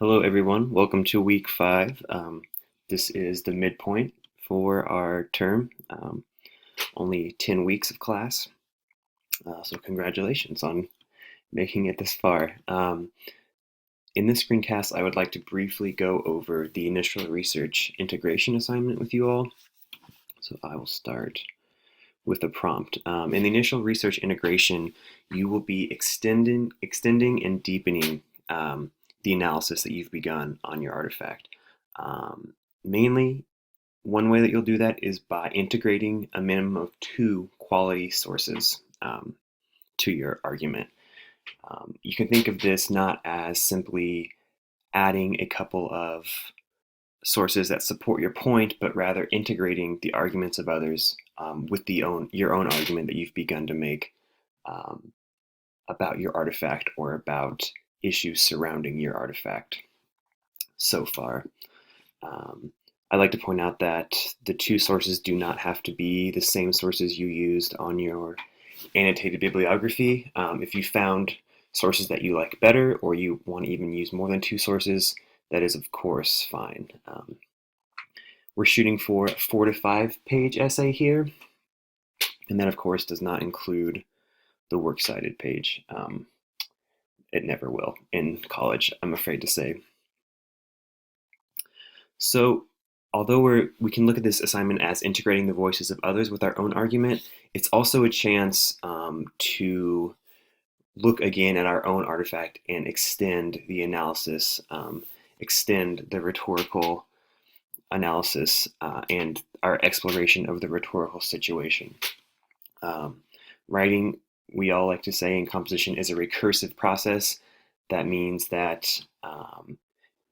Hello, everyone. Welcome to week 5. This is the midpoint for our term. Only 10 weeks of class. So congratulations on making it this far. In this screencast, I would like to briefly go over the initial research integration assignment with you all. So I will start with a prompt. In the initial research integration, you will be extending and deepening the analysis that you've begun on your artifact. Mainly, one way that you'll do that is by integrating a minimum of 2 quality sources to your argument. You can think of this not as simply adding a couple of sources that support your point, but rather integrating the arguments of others with your own argument that you've begun to make um, about your artifact or about issues surrounding your artifact so far. I like to point out that the 2 sources do not have to be the same sources you used on your annotated bibliography. If you found sources that you like better, or you want to even use more than 2 sources, that is of course fine. We're shooting for a 4 to 5 page essay here, and that of course does not include the works cited page. It never will in college, I'm afraid to say. So although we can look at this assignment as integrating the voices of others with our own argument, it's also a chance to look again at our own artifact and extend the analysis, extend the rhetorical analysis and our exploration of the rhetorical situation. Writing, we all like to say in composition, is a recursive process. That means that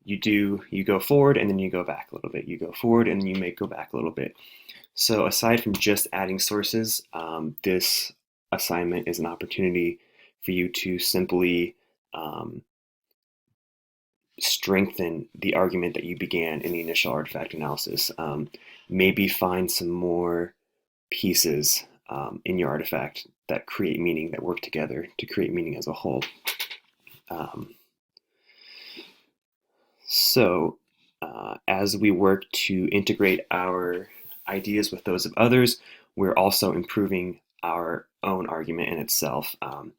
you go forward and then you go back a little bit. You go forward and then you may go back a little bit. So aside from just adding sources, this assignment is an opportunity for you to simply strengthen the argument that you began in the initial artifact analysis. Maybe find some more pieces in your artifact that create meaning, that work together to create meaning as a whole. So as we work to integrate our ideas with those of others, we're also improving our own argument in itself. And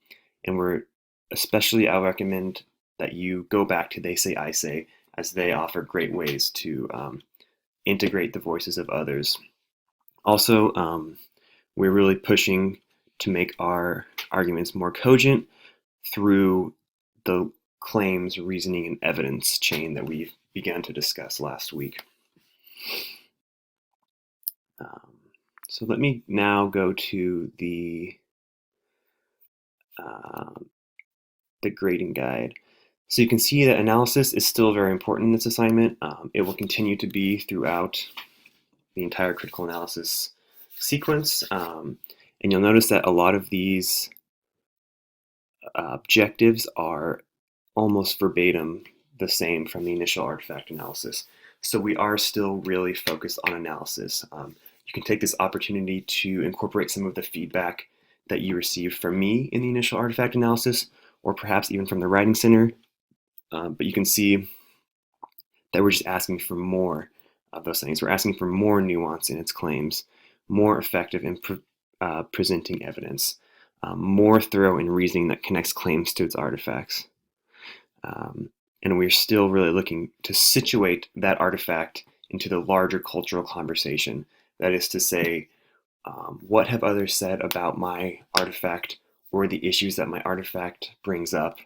I recommend that you go back to They Say, I Say, as they offer great ways to integrate the voices of others. Also, we're really pushing to make our arguments more cogent through the claims, reasoning, and evidence chain that we've begun to discuss last week. So let me now go to the grading guide. So you can see that analysis is still very important in this assignment. It will continue to be throughout the entire critical analysis sequence. And you'll notice that a lot of these objectives are almost verbatim the same from the initial artifact analysis. So we are still really focused on analysis. You can take this opportunity to incorporate some of the feedback that you received from me in the initial artifact analysis, or perhaps even from the Writing Center. But you can see that we're just asking for more of those things. We're asking for more nuance in its claims, more effective in presenting evidence, more thorough in reasoning that connects claims to its artifacts. And we're still really looking to situate that artifact into the larger cultural conversation. That is to say, what have others said about my artifact or the issues that my artifact brings up?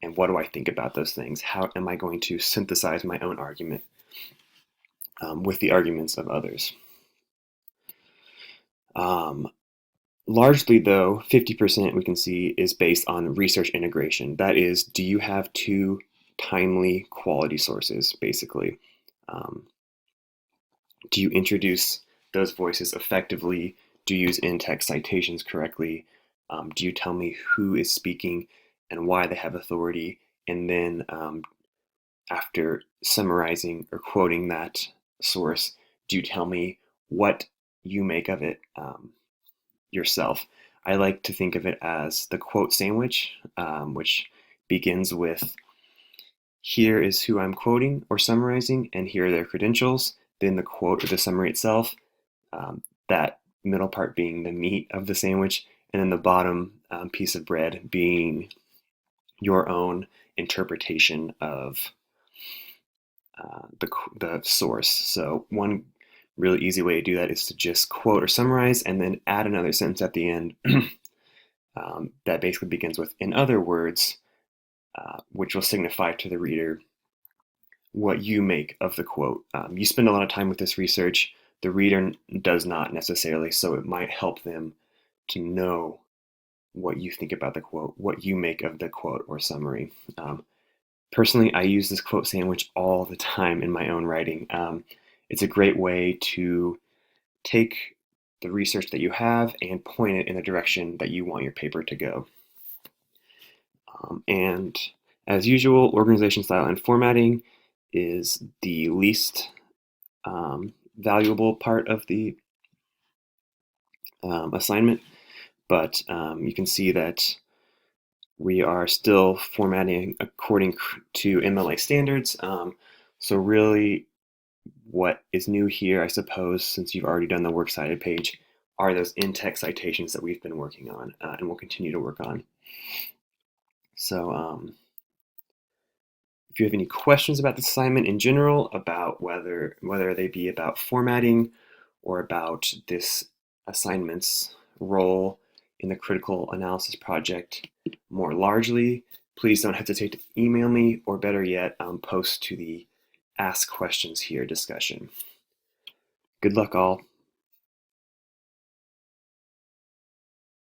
And what do I think about those things? How am I going to synthesize my own argument with the arguments of others? Largely, though, 50% we can see is based on research integration. That is, do you have 2 timely quality sources, basically? Do you introduce those voices effectively? Do you use in-text citations correctly? Do you tell me who is speaking and why they have authority? And then after summarizing or quoting that source, do you tell me what you make of it yourself? I like to think of it as the quote sandwich, which begins with, here is who I'm quoting or summarizing, and here are their credentials. Then the quote or the summary itself, that middle part being the meat of the sandwich, and then the bottom piece of bread being your own interpretation of the source. So one really easy way to do that is to just quote or summarize and then add another sentence at the end that basically begins with "in other words," which will signify to the reader what you make of the quote. You spend a lot of time with this research. The reader does not necessarily, so it might help them to know what you think about the quote, what you make of the quote or summary. Personally, I use this quote sandwich all the time in my own writing. It's a great way to take the research that you have and point it in the direction that you want your paper to go. And as usual, organization, style, and formatting is the least valuable part of the assignment, but you can see that we are still formatting according to MLA standards. So really what is new here, I suppose, since you've already done the works cited page, are those in-text citations that we've been working on and will continue to work on. So if you have any questions about this assignment in general, about whether they be about formatting or about this assignment's role in the critical analysis project more largely, please don't hesitate to email me, or better yet, post to the Ask Questions Here discussion. Good luck all.